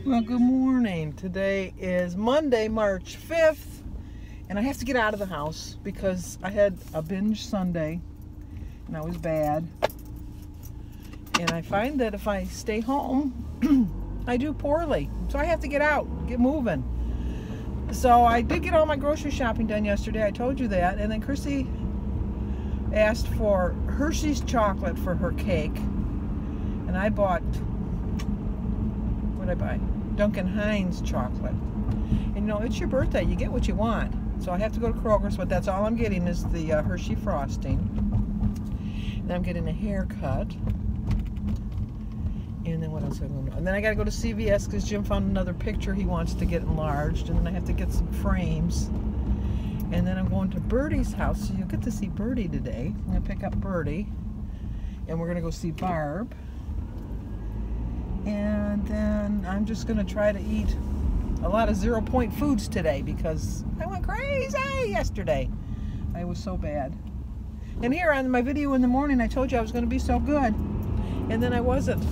Well, good morning. Today is Monday, March 5th, and I have to get out of the house because I had a binge Sunday, and I was bad. And I find that if I stay home, I do poorly. So I have to get out, get moving. So I did get all my grocery shopping done yesterday. I told you that. And then Chrissy asked for Hershey's chocolate for her cake. And I bought, what did I buy? Duncan Hines chocolate. And you know, it's your birthday. You get what you want. So I have to go to Kroger's, but that's all I'm getting is the Hershey frosting. And I'm getting a haircut. And then what else am I going to do? And then I got to go to CVS because Jim found another picture he wants to get enlarged. And then I have to get some frames. And then I'm going to Birdie's house. So you'll get to see Birdie today. I'm going to pick up Birdie. And we're going to go see Barb. And then I'm just going to try to eat a lot of 0-point foods today because I went crazy yesterday. I was so bad. And here on my video in the morning, I told you I was going to be so good. And then I wasn't.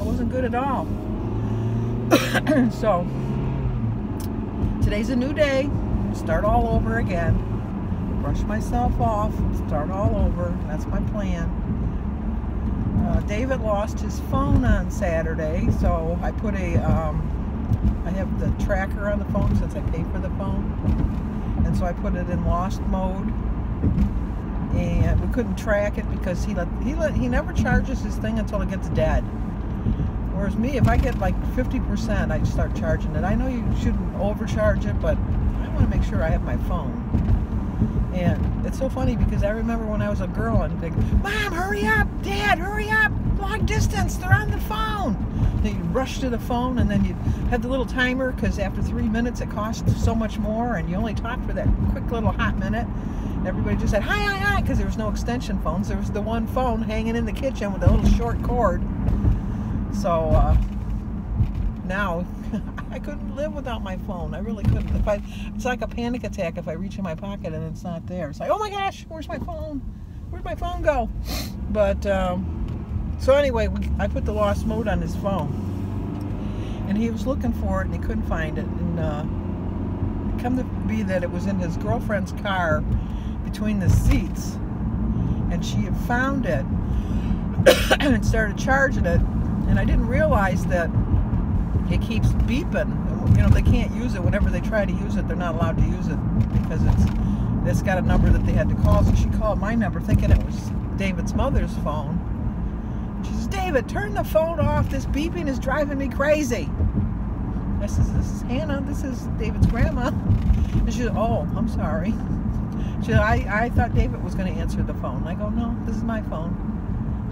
I wasn't good at all. So, today's a new day. Start all over again. Brush myself off. Start all over. That's my plan. David lost his phone on Saturday, so I put I have the tracker on the phone since I pay for the phone, and so I put it in lost mode, and we couldn't track it because he never charges his thing until it gets dead. Whereas me, if I get like 50%, I just start charging it. I know you shouldn't overcharge it, but I want to make sure I have my phone. And it's so funny because I remember when I was a girl and think, Mom, hurry up! Dad, hurry up! Long distance, they're on the phone! Then you rush to the phone and then you had the little timer because after 3 minutes it costs so much more and you only talk for that quick little hot minute. And everybody just said, hi, because there was no extension phones. There was the one phone hanging in the kitchen with a little short cord. So, now I couldn't live without my phone. I really couldn't. It's like a panic attack if I reach in my pocket and it's not there. It's like, oh my gosh, where's my phone? Where'd my phone go? But so anyway, I put the lost mode on his phone, and he was looking for it and he couldn't find it. And it come to be that it was in his girlfriend's car between the seats, and she had found it and started charging it. And I didn't realize that it keeps beeping. You know, they can't use it. Whenever they try to use it, they're not allowed to use it because it's got a number that they had to call. So she called my number thinking it was David's mother's phone. She says, David, turn the phone off. This beeping is driving me crazy. I says, this is Hannah. This is David's grandma. And she said, oh, I'm sorry. She said, I thought David was going to answer the phone. I go, no, this is my phone.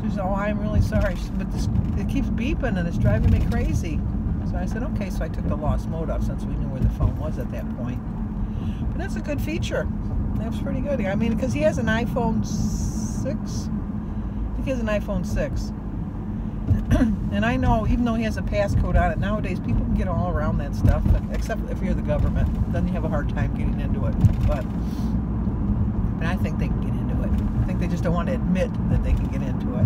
She said, oh, I'm really sorry. She said, but it keeps beeping and it's driving me crazy. So I said, okay, so I took the lost mode off since we knew where the phone was at that point. But that's a good feature. That's pretty good. I mean, because he has an iPhone 6. I think he has an iPhone 6. And I know, even though he has a passcode on it, nowadays people can get all around that stuff, except if you're the government. Then you have a hard time getting into it. But I think they can get into it. I think they just don't want to admit that they can get into it.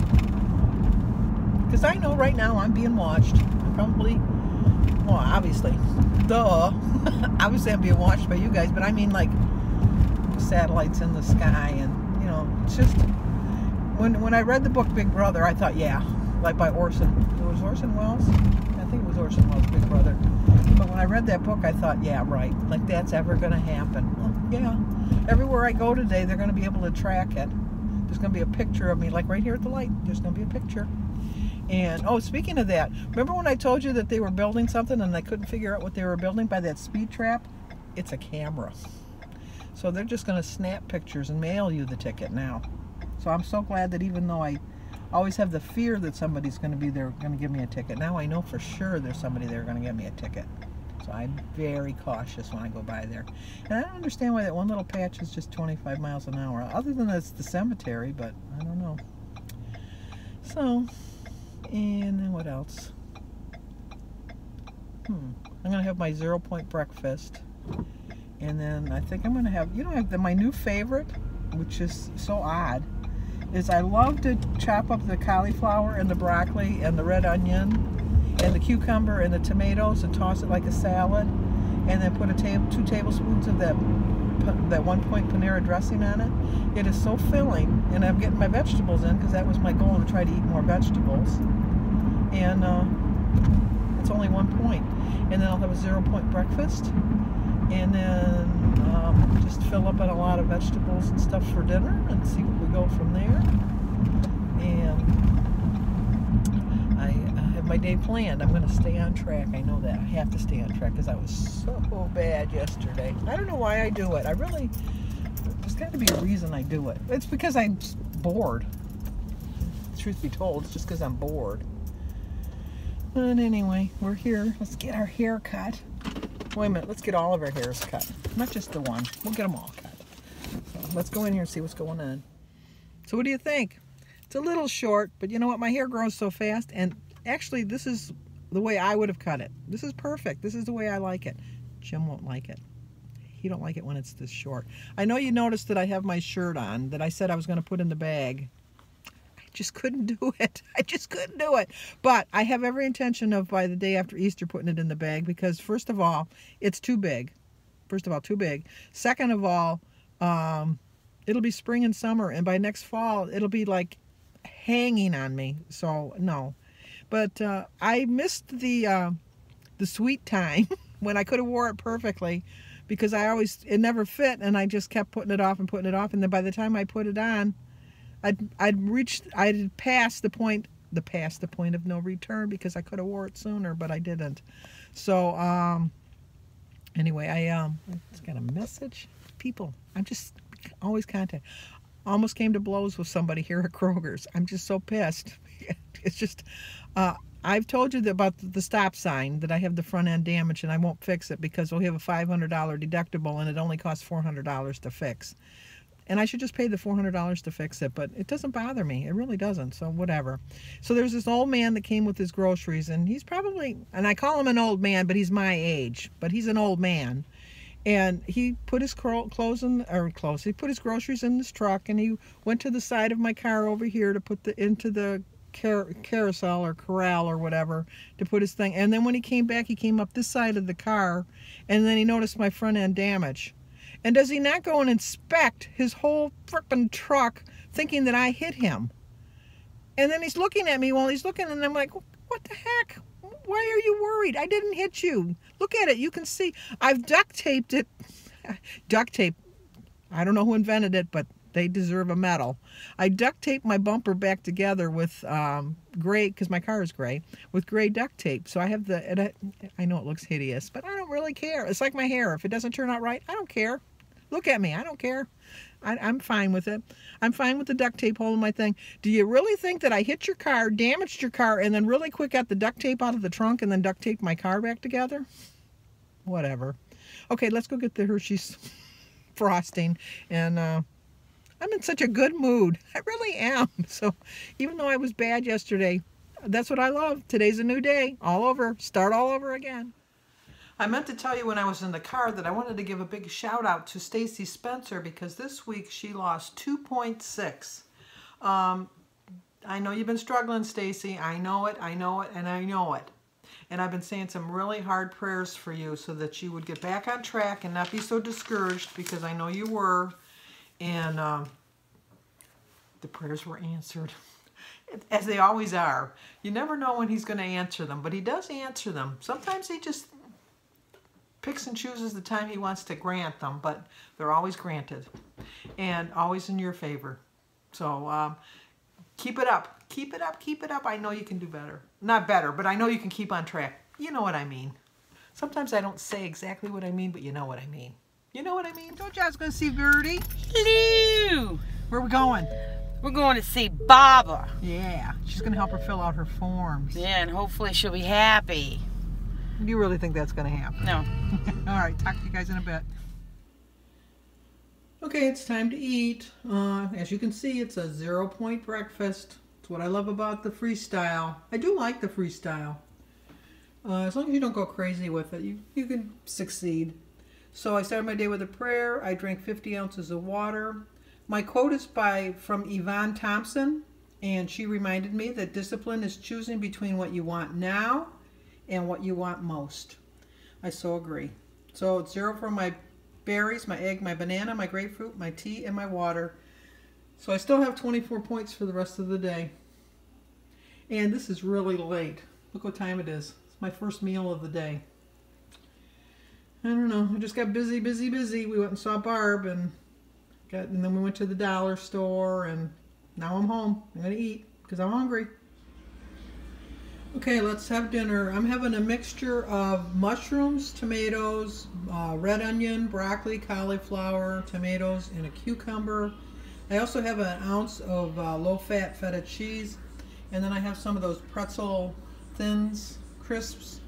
Because I know right now I'm being watched. Probably, well, obviously, duh. Obviously I'm being watched by you guys, but I mean like satellites in the sky, and you know, it's just when I read the book Big Brother, I thought, yeah, like by Orson. It was Orson Welles? I think it was Orson Welles' Big Brother. But when I read that book, I thought, yeah, right, like that's ever going to happen. Well, yeah, everywhere I go today, they're going to be able to track it. There's going to be a picture of me, like right here at the light. There's going to be a picture. And, oh, speaking of that, remember when I told you that they were building something and I couldn't figure out what they were building by that speed trap? It's a camera. So they're just going to snap pictures and mail you the ticket now. So I'm so glad that even though I always have the fear that somebody's going to be there going to give me a ticket, now I know for sure there's somebody there going to give me a ticket. So I'm very cautious when I go by there. And I don't understand why that one little patch is just 25 miles an hour. Other than it's the cemetery, but I don't know. So, and then what else? I'm going to have my 0-point breakfast. And then I think I'm going to have, you know, my new favorite, which is so odd, is I love to chop up the cauliflower and the broccoli and the red onion and the cucumber and the tomatoes and toss it like a salad, and then put 2 tablespoons of that 1-point Panera dressing on it. It is so filling, and I'm getting my vegetables in because that was my goal, to try to eat more vegetables. And it's only 1 point. And then I'll have a 0-point breakfast, and then just fill up on a lot of vegetables and stuff for dinner and see what we go from there. And I have my day planned. I'm going to stay on track. I know that. I have to stay on track because I was so bad yesterday. I don't know why I do it. There's got to be a reason I do it. It's because I'm bored. Truth be told, it's just because I'm bored. But anyway, we're here. Let's get our hair cut. Wait a minute, let's get all of our hairs cut. Not just the one. We'll get them all cut. So let's go in here and see what's going on. So what do you think? It's a little short, but you know what? My hair grows so fast, and actually this is the way I would have cut it. This is perfect. This is the way I like it. Jim won't like it. He don't like it when it's this short. I know you noticed that I have my shirt on that I said I was going to put in the bag. Just couldn't do it. I just couldn't do it. But I have every intention of, by the day after Easter, putting it in the bag, because first of all, it's too big. First of all, too big. Second of all, it'll be spring and summer, and by next fall, it'll be like hanging on me. So no. But I missed the sweet time when I could have wore it perfectly, because it never fit, and I just kept putting it off, and then by the time I put it on, I'd passed the point of no return, because I could have wore it sooner, but I didn't. So anyway, I just got a message. People, I'm just always contact. Almost came to blows with somebody here at Kroger's. I'm just so pissed. It's just I've told you about the stop sign, that I have the front end damage and I won't fix it because we have a $500 deductible and it only costs $400 to fix. And I should just pay the $400 to fix it, but it doesn't bother me. It really doesn't, so whatever. So there's this old man that came with his groceries, and he's probably, and I call him an old man, but he's my age, but he's an old man. And he put his he put his groceries in this truck, and he went to the side of my car over here to put into the carousel or corral or whatever to put his thing. And then when he came back, he came up this side of the car, and then he noticed my front end damage. And does he not go and inspect his whole frickin' truck, thinking that I hit him? And then he's looking at me while he's looking, and I'm like, what the heck? Why are you worried? I didn't hit you. Look at it. You can see. I've duct taped it. Duct tape. I don't know who invented it, but they deserve a medal. I duct taped my bumper back together with gray, because my car is gray, with gray duct tape. So I have I know it looks hideous, but I don't really care. It's like my hair. If it doesn't turn out right, I don't care. Look at me. I don't care. I'm fine with it. I'm fine with the duct tape holding my thing. Do you really think that I hit your car, damaged your car, and then really quick got the duct tape out of the trunk and then duct taped my car back together? Whatever. Okay, let's go get the Hershey's frosting. And I'm in such a good mood. I really am. So even though I was bad yesterday, that's what I love. Today's a new day. All over. Start all over again. I meant to tell you when I was in the car that I wanted to give a big shout out to Stacy Spencer, because this week she lost 2.6. I know you've been struggling, Stacy. I know it, and I know it. And I've been saying some really hard prayers for you so that you would get back on track and not be so discouraged, because I know you were. And the prayers were answered, as they always are. You never know when he's going to answer them, but he does answer them. Sometimes he just picks and chooses the time he wants to grant them, but they're always granted and always in your favor. So keep it up. Keep it up. Keep it up. I know you can do better. Not better, but I know you can keep on track. You know what I mean. Sometimes I don't say exactly what I mean, but you know what I mean. You know what I mean? Told you I was going to see Gertie. Hello. Where are we going? We're going to see Baba. Yeah. She's going to help her fill out her forms. Yeah, and hopefully she'll be happy. Do you really think that's going to happen? No. All right. Talk to you guys in a bit. Okay, it's time to eat. As you can see, it's a 0-point breakfast. It's what I love about the Freestyle. I do like the Freestyle. As long as you don't go crazy with it, you can succeed. So I started my day with a prayer. I drank 50 ounces of water. My quote is from Yvonne Thompson, and she reminded me that discipline is choosing between what you want now and what you want most. I so agree. So it's 0 for my berries, my egg, my banana, my grapefruit, my tea, and my water. So I still have 24 points for the rest of the day. And this is really late. Look what time it is. It's my first meal of the day. I don't know. I just got busy. We went and saw Barb, and then we went to the dollar store, and now I'm home. I'm going to eat because I'm hungry. Okay, let's have dinner. I'm having a mixture of mushrooms, tomatoes, red onion, broccoli, cauliflower, tomatoes, and a cucumber. I also have an ounce of low-fat feta cheese, and then I have some of those pretzel thins, crisps,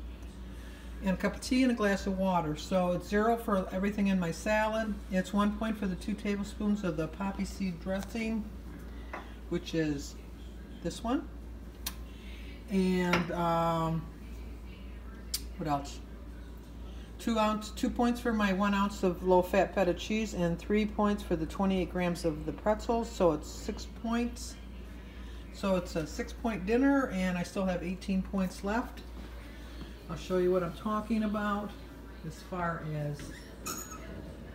and a cup of tea and a glass of water. So it's 0 for everything in my salad. It's 1 point for the 2 tablespoons of the poppy seed dressing, which is this one. And what else? 2 points for my 1 ounce of low-fat feta cheese, and 3 points for the 28 grams of the pretzels. So it's 6 points. So it's a 6-point dinner, and I still have 18 points left. I'll show you what I'm talking about as far as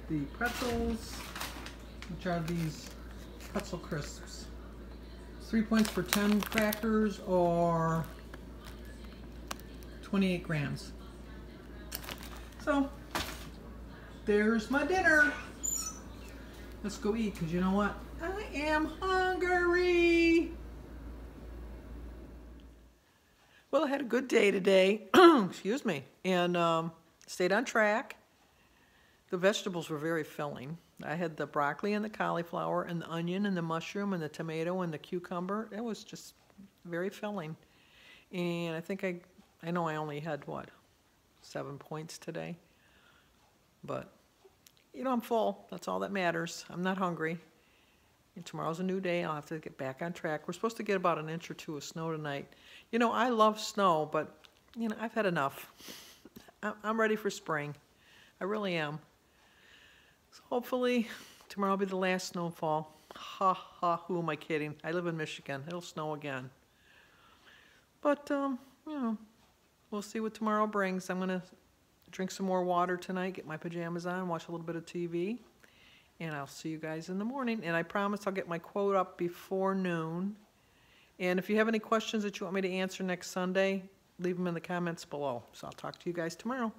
the pretzels, which are these pretzel crisps. 3 points for 10 crackers, or 28 grams. So there's my dinner. Let's go eat, because you know what? I am hungry. Well, I had a good day today, excuse me, and stayed on track. The vegetables were very filling. I had the broccoli and the cauliflower and the onion and the mushroom and the tomato and the cucumber. It was just very filling. And I think I know I only had, what, 7 points today? But, you know, I'm full. That's all that matters. I'm not hungry. And tomorrow's a new day. I'll have to get back on track. We're supposed to get about 1 inch or 2 of snow tonight. You know, I love snow, but, you know, I've had enough. I'm ready for spring. I really am. So hopefully tomorrow will be the last snowfall. Ha ha, who am I kidding? I live in Michigan. It'll snow again. But, you know, we'll see what tomorrow brings. I'm going to drink some more water tonight, get my pajamas on, watch a little bit of TV. And I'll see you guys in the morning. And I promise I'll get my quote up before noon. And if you have any questions that you want me to answer next Sunday, leave them in the comments below. So I'll talk to you guys tomorrow.